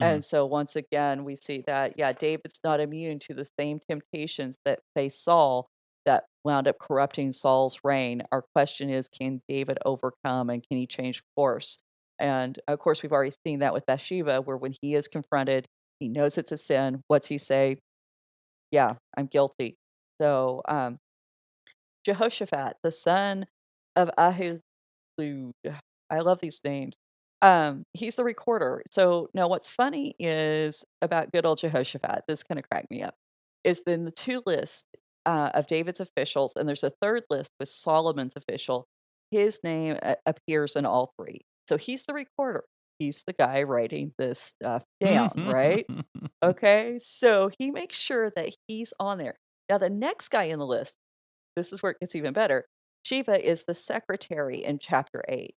Mhm. And so once again, we see that, yeah, David's not immune to the same temptations that faced Saul that wound up corrupting Saul's reign. Our question is, can David overcome and can he change course? And of course, we've already seen that with Bathsheba, where when he is confronted, he knows it's a sin. What's he say? Yeah, I'm guilty. So, Jehoshaphat, the son of Ahilud. I love these names. He's the recorder. So now what's funny is about good old Jehoshaphat, this kinda cracked me up, is in the 2 lists, of David's officials, and there's a 3rd list with Solomon's official. His name appears in all 3. So he's the recorder. He's the guy writing this stuff down, right? Okay, so he makes sure that he's on there. Now the next guy in the list, this is where it gets even better. Shiva is the secretary in chapter 8.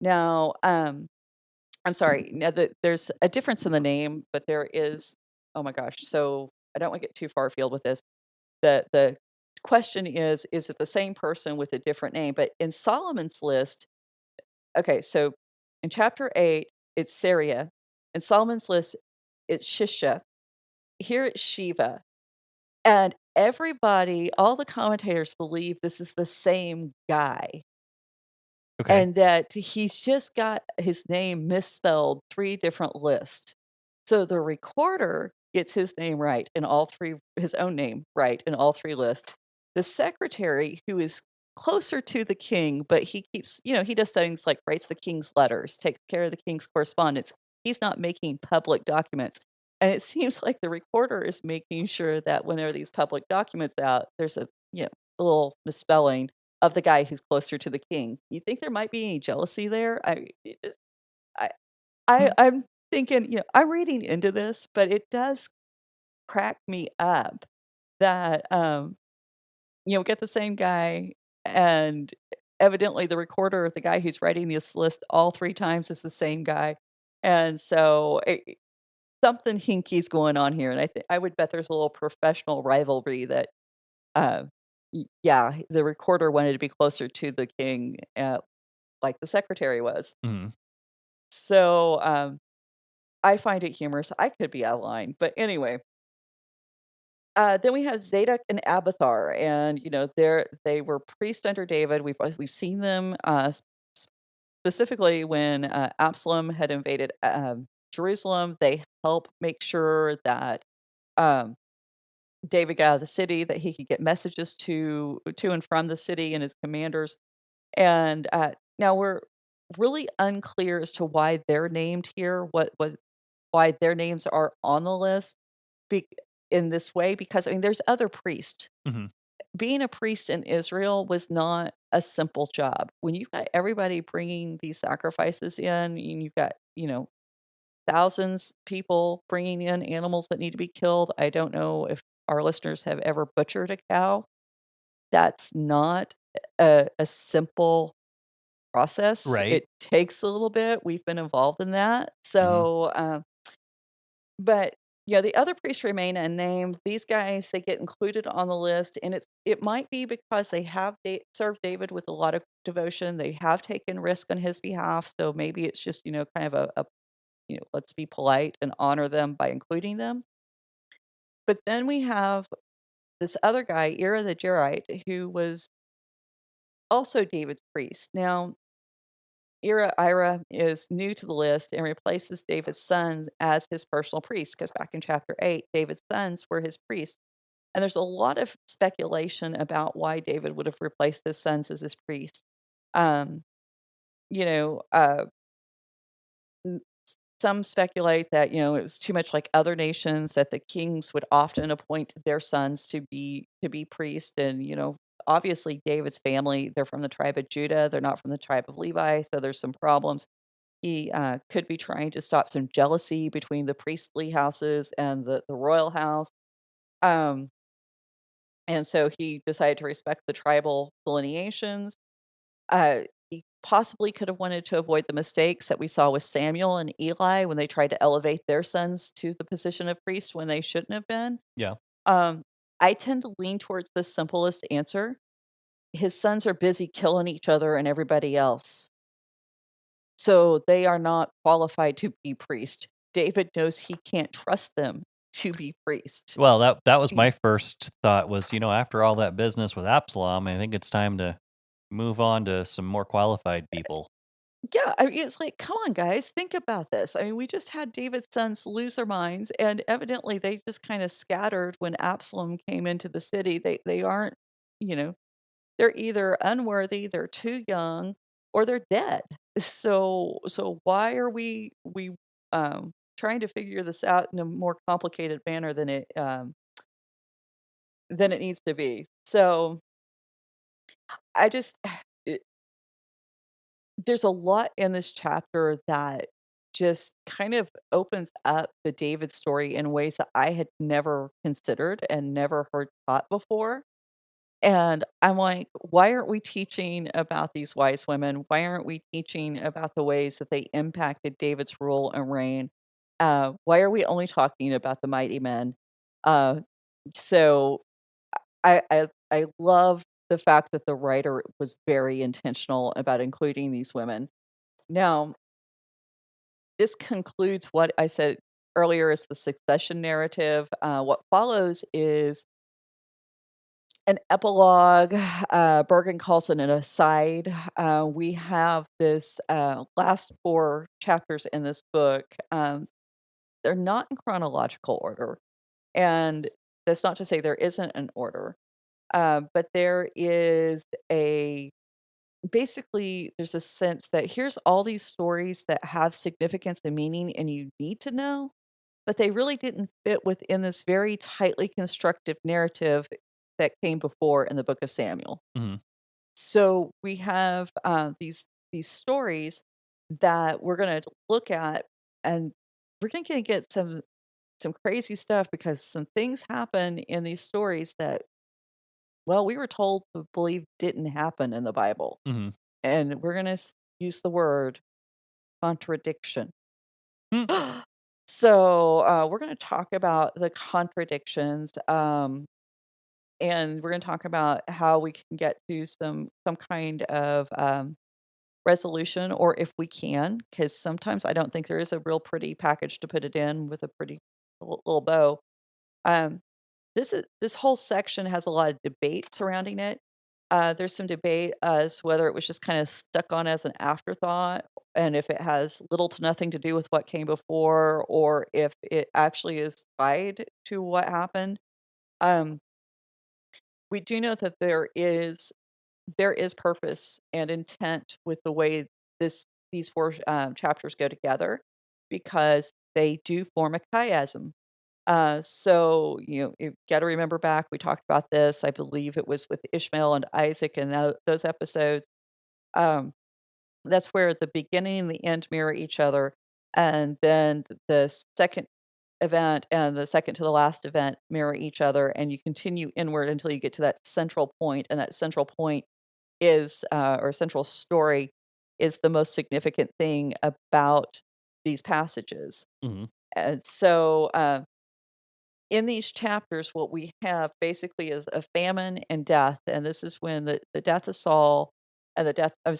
Now, I'm sorry, now there's a difference in the name, but there is, oh my gosh, so I don't want to get too far afield with this. The question is it the same person with a different name? But in Solomon's list, okay, so in chapter 8, it's Syria. In Solomon's list, it's Shisha. Here it's Shiva. And everybody, all the commentators believe this is the same guy. Okay. And that he's just got his name misspelled 3 different lists. So the recorder gets his name right in all 3, his own name right in all 3 lists. The secretary, who is closer to the king, but he keeps, he does things like writes the king's letters, takes care of the king's correspondence. He's not making public documents. And it seems like the recorder is making sure that when there are these public documents out, there's a little misspelling of the guy who's closer to the king. You think there might be any jealousy there? I Mm. I'm thinking, I'm reading into this, but it does crack me up that, get the same guy and evidently the recorder, the guy who's writing this list all 3 times is the same guy. And so something hinky's going on here, and I would bet there's a little professional rivalry that, uh, yeah, the recorder wanted to be closer to the king, like the secretary was. Mhm. So, I find it humorous. I could be out of line, but anyway. Then we have Zadok and Abathar, and they were priests under David. We've seen them specifically when Absalom had invaded Jerusalem. They help make sure that um, David got out of the city, that he could get messages to and from the city and his commanders. And now we're really unclear as to why they're named here. What why their names are on the list be in this way, because, I mean, there's other priests. Mhm. Being a priest in Israel was not a simple job. When you've got everybody bringing these sacrifices in, and you've got, thousands people bringing in animals that need to be killed. I don't know if our listeners have ever butchered a cow. That's not a simple process. Right. It takes a little bit. We've been involved in that. Mhm. So, but, yeah, the other priests remain unnamed. These guys, they get included on the list, and it might be because they have served David with a lot of devotion. They have taken risk on his behalf, so maybe it's just, kind of let's be polite and honor them by including them. But then we have this other guy, Ira the Jarite, who was also David's priest. Now, Ira is new to the list and replaces David's son as his personal priest, because back in chapter 8, David's sons were his priests. And there's a lot of speculation about why David would have replaced his sons as his priests. Um, you know, uh, n- some speculate that, it was too much like other nations, that the kings would often appoint their sons to be priests. And, obviously David's family, they're from the tribe of Judah, they're not from the tribe of Levi, so there's some problems. He, could be trying to stop some jealousy between the priestly houses and the royal house. Um, and so he decided to respect the tribal delineations. He possibly could have wanted to avoid the mistakes that we saw with Samuel and Eli when they tried to elevate their sons to the position of priest when they shouldn't have been. Yeah. Um, I tend to lean towards the simplest answer. his sons are busy killing each other and everybody else. So they are not qualified to be priest. David knows he can't trust them to be priest. Well, that was Y my first thought was, after all that business with Absalom, I think it's time to move on to some more qualified people. Yeah, I mean, it's like, come on, guys, think about this. I mean, we just had David's sons lose their minds, and evidently they just kind of scattered when Absalom came into the city. They aren't, you know, they're either unworthy, they're too young, or they're dead. So why are trying to figure this out in a more complicated manner than it needs to be? So I just there's a lot in this chapter that just kind of opens up the David story in ways that I had never considered and never heard taught before. And I'm like, why aren't we teaching about these wise women? Why aren't we teaching about the ways that they impacted David's rule and reign? Why are we only talking about the mighty men? Uh, so I love the fact that the writer was very intentional about including these women. Now, this concludes what I said earlier is the succession narrative. What follows is an epilogue. Bergen calls it an aside. We have this last four chapters in this book. They're not in chronological order. And that's not to say there isn't an order, but there is a basically there's a sense that here's all these stories that have significance and meaning and you need to know, but they really didn't fit within this very tightly constructed narrative that came before in the book of Samuel. Mhm. So we have these stories that we're going to look at, and we're going to get some crazy stuff because some things happen in these stories that, well, we were told to believe didn't happen in the Bible. Mhm. And we're gonna use the word contradiction. Hmm. So, we're gonna talk about the contradictions, and we're gonna talk about how we can get to some kind of, resolution, or if we can, because sometimes I don't think there is a real pretty package to put it in with a pretty little bow. Um, this whole section has a lot of debate surrounding it. There's some debate as whether it was just kind of stuck on as an afterthought, and if it has little to nothing to do with what came before, or if it actually is tied to what happened. Um, we do know that there is purpose and intent with the way these four chapters go together, because they do form a chiasm. So, you got to remember back, we talked about this. I believe it was with Ishmael and Isaac and those episodes. Um, that's where the beginning and the end mirror each other. And then the second event and the second to the last event mirror each other. And you continue inward until you get to that central point. And that central point or central story is the most significant thing about these passages. Mhm. And so, in these chapters, what we have basically is a famine and death, and this is when the death of Saul and death of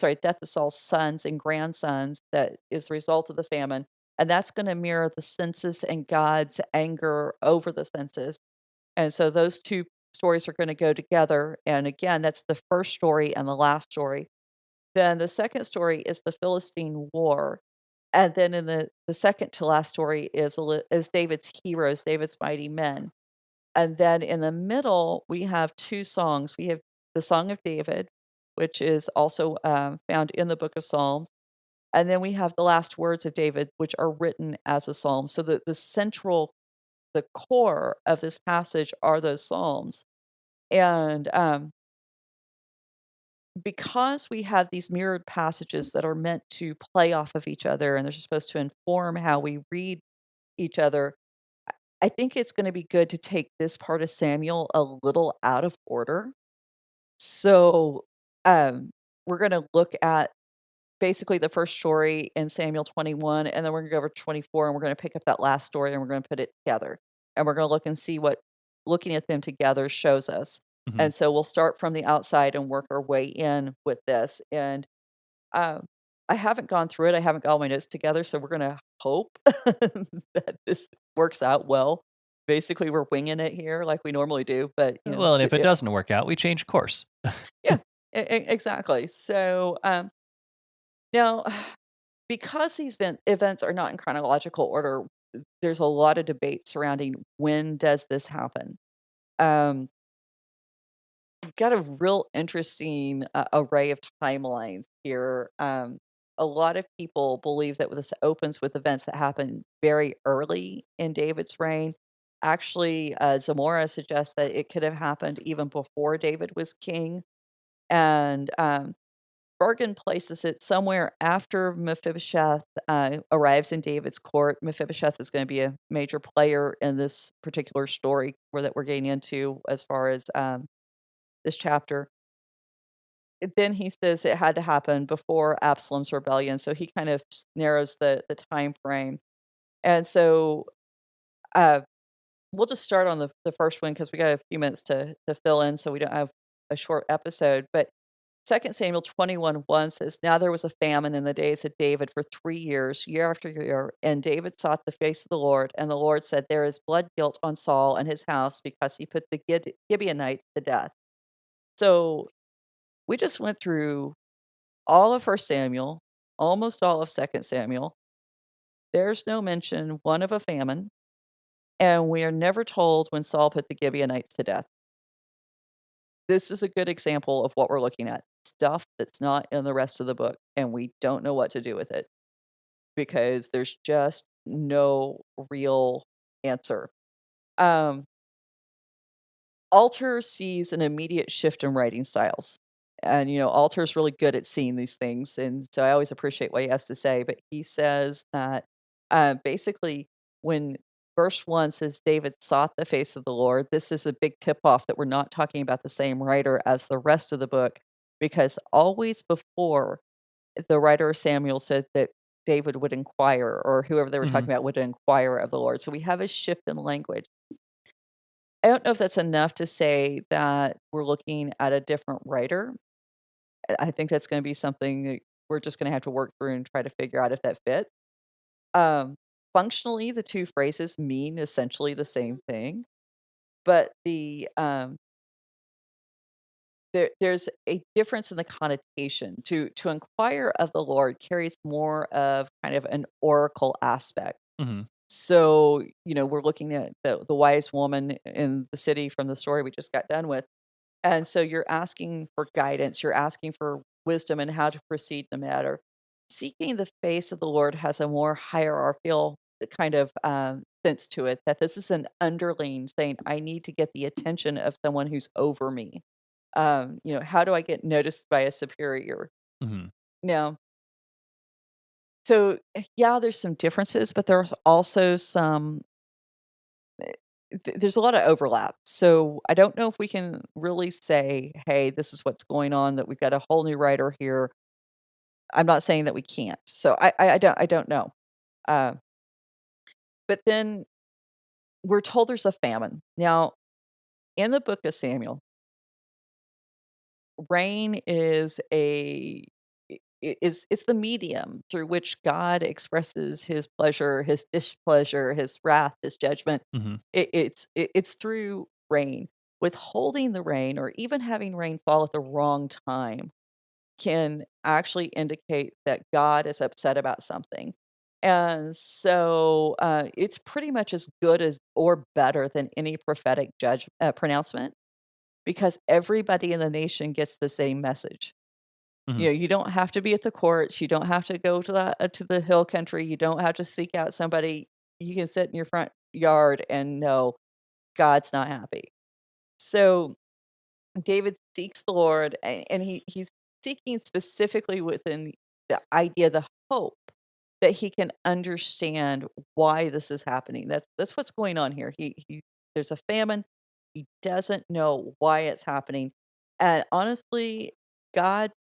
Saul's sons and grandsons that is the result of the famine, and that's gonna mirror the census and God's anger over the census, and so those 2 stories are gonna go together, and again, that's the first story and the last story. Then the second story is the Philistine War, and then in the second to last story is David's heroes, David's mighty men. And then in the middle, we have 2 songs. We have the Song of David, which is also, found in the Book of Psalms, and then we have the last words of David, which are written as a psalm. So the core of this passage are those psalms. And, because we have these mirrored passages that are meant to play off of each other and they're supposed to inform how we read each other, I think it's gonna be good to take this part of Samuel a little out of order. So, um, we're gonna look at basically the first story in Samuel 21, and then we're gonna go over 24, and we're gonna pick up that last story, and we're gonna put it together. And we're gonna look and see what looking at them together shows us. Mhm. And so we'll start from the outside and work our way in with this. And um, I haven't gone through it. I haven't got all my notes together, so we're gonna hope that this works out well. Basically, we're winging it here like we normally do, but Well, and if it doesn't work out, we change course. yeah, exactly. So now, because these events are not in chronological order, there's a lot of debate surrounding when does this happen. Um, You've got a real interesting array of timelines here. A lot of people believe that this opens with events that happen very early in David's reign. Actually, Zamora suggests that it could have happened even before David was king. And Bergen places it somewhere after Mephibosheth arrives in David's court. Mephibosheth is going to be a major player in this particular story that we're getting into as far as this chapter. Then he says it had to happen before Absalom's rebellion, so he kind of narrows the time frame. And so, uh, we'll just start on the first one because we got a few minutes to fill in, so we don't have a short episode. But 2 Samuel 21:1 says, "Now there was a famine in the days of David for 3 years, year after year, and David sought the face of the Lord, and the Lord said, 'There is blood guilt on Saul and his house because he put the Gibeonites to death.'" So we just went through all of 1 Samuel, almost all of 2 Samuel. There's no mention, one, of a famine, and we are never told when Saul put the Gibeonites to death. This is a good example of what we're looking at. Stuff that's not in the rest of the book, and we don't know what to do with it because there's just no real answer. Um, Alter sees an immediate shift in writing styles. And, Alter's really good at seeing these things. And so I always appreciate what he has to say. But he says that basically, when verse 1 says David sought the face of the Lord, this is a big tip off that we're not talking about the same writer as the rest of the book, because always before the writer of Samuel said that David would inquire, or whoever they were talking Mhm. about would inquire of the Lord. So we have a shift in language. I don't know if that's enough to say that we're looking at a different writer. I think that's gonna be something that we're just gonna have to work through and try to figure out if that fits. Um, Functionally, the 2 phrases mean essentially the same thing, but there's a difference in the connotation. To inquire of the Lord carries more of kind of an oracle aspect. Mhm. So, we're looking at the wise woman in the city from the story we just got done with. And so you're asking for guidance, you're asking for wisdom and how to proceed in the matter. Seeking the face of the Lord has a more hierarchical kind of sense to it, that this is an underling saying, I need to get the attention of someone who's over me. How do I get noticed by a superior? Mhm. Now, so yeah, there's some differences, but there's also there's a lot of overlap. So I don't know if we can really say, "Hey, this is what's going on, that we've got a whole new writer here." I'm not saying that we can't. So I don't know. Uh, but then we're told there's a famine. Now, in the book of Samuel, rain is it's the medium through which God expresses his pleasure, his displeasure, his wrath, his judgment. Mhm. It's through rain. Withholding the rain or even having rain fall at the wrong time can actually indicate that God is upset about something. And so it's pretty much as good as or better than any prophetic judge pronouncement, because everybody in the nation gets the same message. Mhm. You don't have to be at the courts, you don't have to go to the hill country, you don't have to seek out somebody. You can sit in your front yard and know God's not happy. So David seeks the Lord, and he's seeking specifically within the idea, the hope that he can understand why this is happening. That's what's going on here. He There's a famine. He doesn't know why it's happening. And honestly, God's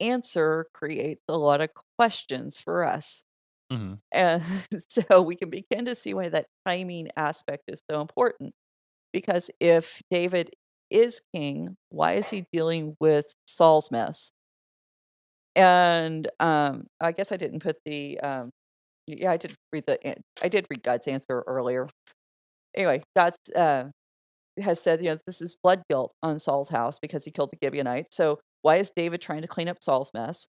answer creates a lot of questions for us. Mhm. And so we can begin to see why that timing aspect is so important. Because if David is king, why is he dealing with Saul's mess? And I guess I didn't put the yeah, I did read God's answer earlier. Anyway, God's has said, this is blood guilt on Saul's house because he killed the Gibeonites. So why is David trying to clean up Saul's mess?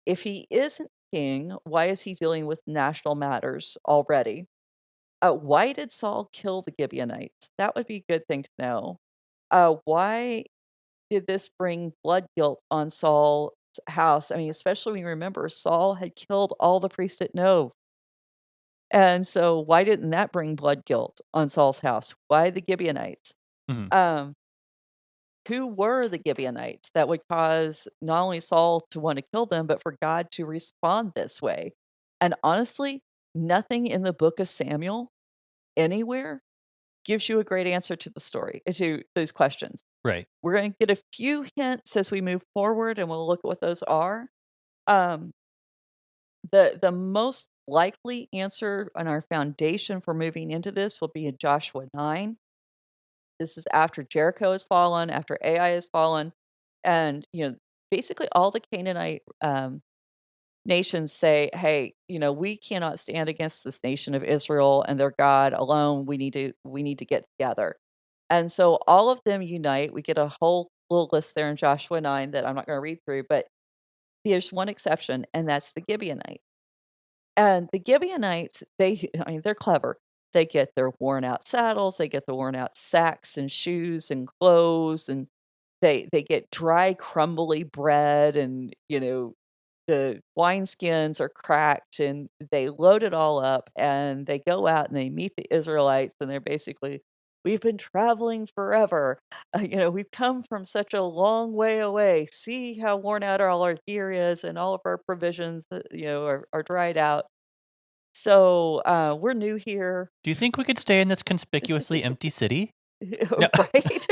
If he isn't king, why is he dealing with national matters already? Why did Saul kill the Gibeonites? That would be a good thing to know. Why did this bring blood guilt on Saul's house? I mean, especially when you remember Saul had killed all the priests at Nob. And so why didn't that bring blood guilt on Saul's house? Why the Gibeonites? Mhm. Um, who were the Gibeonites that would cause not only Saul to want to kill them, but for God to respond this way? And honestly, nothing in the book of Samuel anywhere gives you a great answer to the story, to these questions. Right. We're going to get a few hints as we move forward, and we'll look at what those are. Um, the most likely answer on our foundation for moving into this will be in Joshua 9. This is after Jericho has fallen, after Ai has fallen, and basically all the Canaanite nations say, "Hey, we cannot stand against this nation of Israel and their God alone. We need to get together." And so all of them unite. We get a whole little list there in Joshua 9 that I'm not going to read through, but there's one exception, and that's the Gibeonites. And the Gibeonites, I mean, they're clever. They get their worn out saddles, they get the worn out sacks and shoes and clothes, and they get dry, crumbly bread, and the wineskins are cracked, and they load it all up, and they go out and they meet the Israelites, and they're basically, "We've been traveling forever. We've come from such a long way away. See how worn out all our gear is, and all of our provisions, are dried out. So, we're new here." Do you think we could stay in this conspicuously empty city? No. Right?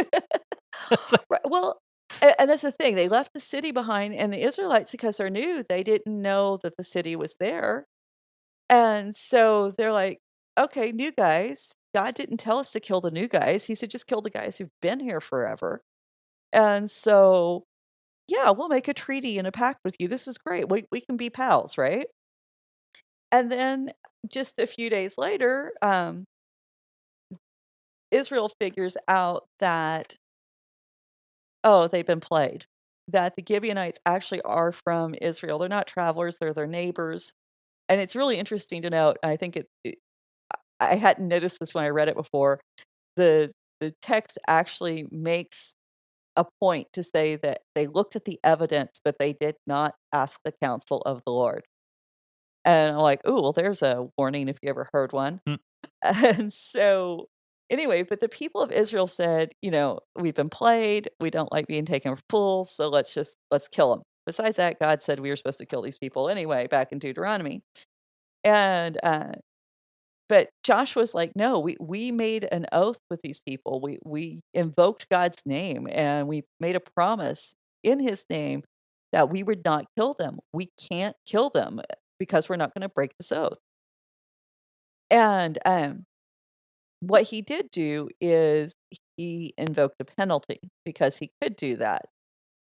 It's like- Right, well, and that's the thing, they left the city behind, and the Israelites, because they're new, they didn't know that the city was there, and so they're like, "Okay, new guys, God didn't tell us to kill the new guys, he said just kill the guys who've been here forever, and so, yeah, we'll make a treaty and a pact with you, this is great, we can be pals, right?" And then just a few days later, Israel figures out that, oh, they've been played. That the Gibeonites actually are from Israel. They're not travelers, they're their neighbors. And it's really interesting to note, I think I hadn't noticed this when I read it before. The text actually makes a point to say that they looked at the evidence, but they did not ask the counsel of the Lord. And I'm like, "Oh, well, there's a warning if you ever heard one." Mm. And so, anyway, but the people of Israel said, "We've been played. We don't like being taken for fools. So let's kill them." Besides that, God said we were supposed to kill these people anyway, back in Deuteronomy. And but Joshua's like, "No, we made an oath with these people. We invoked God's name, and we made a promise in His name that we would not kill them. We can't kill them because we're not going to break this oath." And what he did do is he invoked a penalty because he could do that,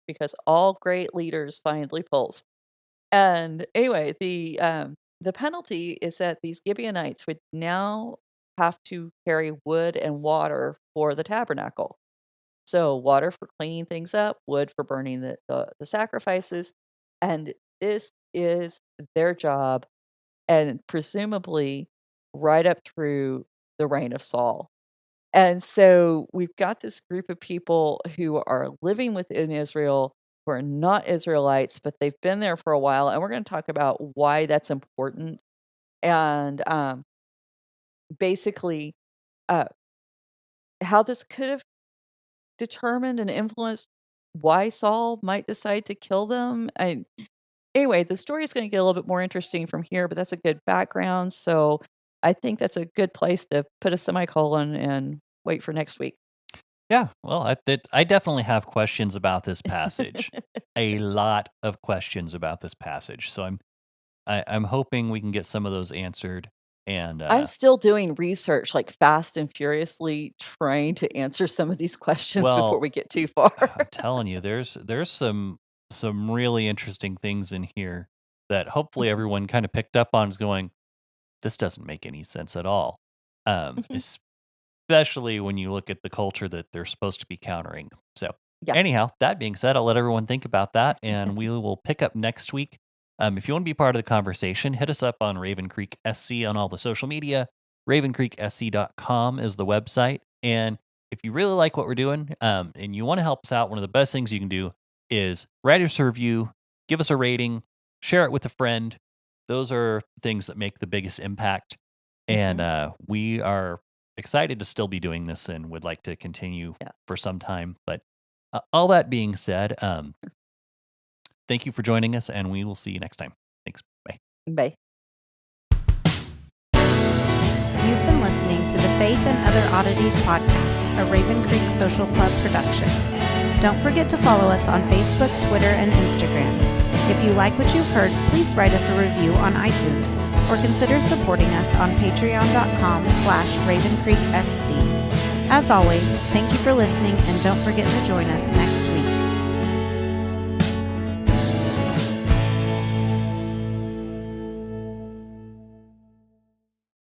because all great leaders find loopholes. And anyway, the penalty is that these Gibeonites would now have to carry wood and water for the tabernacle. So water for cleaning things up, wood for burning the sacrifices, and this is their job, and presumably right up through the reign of Saul. And so we've got this group of people who are living within Israel who are not Israelites, but they've been there for a while. And we're going to talk about why that's important, and basically uh, how this could have determined and influenced why Saul might decide to kill them. Anyway, the story is going to get a little bit more interesting from here, but that's a good background. So I think that's a good place to put a semicolon and wait for next week. Yeah, well, I definitely have questions about this passage. A lot of questions about this passage. So I'm hoping we can get some of those answered. And I'm still doing research, like fast and furiously trying to answer some of these questions before we get too far. I'm telling you, there's some really interesting things in here that hopefully Mhm. everyone kind of picked up on, is going, this doesn't make any sense at all. Mhm. Especially when you look at the culture that they're supposed to be countering. So, Yeah. anyhow, that being said, I'll let everyone think about that, and we will pick up next week. If you want to be part of the conversation, hit us up on Raven Creek SC on all the social media. RavenCreekSC.com is the website. And if you really like what we're doing, and you want to help us out, one of the best things you can do is write us a review, give us a rating, share it with a friend. Those are things that make the biggest impact. And Mhm. we are excited to still be doing this and would like to continue Yeah. for some time. But all that being said, thank you for joining us, and we will see you next time. Thanks. Bye. Bye. You've been listening to the Faith and Other Oddities podcast, a Raven Creek Social Club production. Don't forget to follow us on Facebook, Twitter, and Instagram. If you like what you've heard, please write us a review on iTunes or consider supporting us on patreon.com/RavenCreekSC. As always, thank you for listening, and don't forget to join us next week.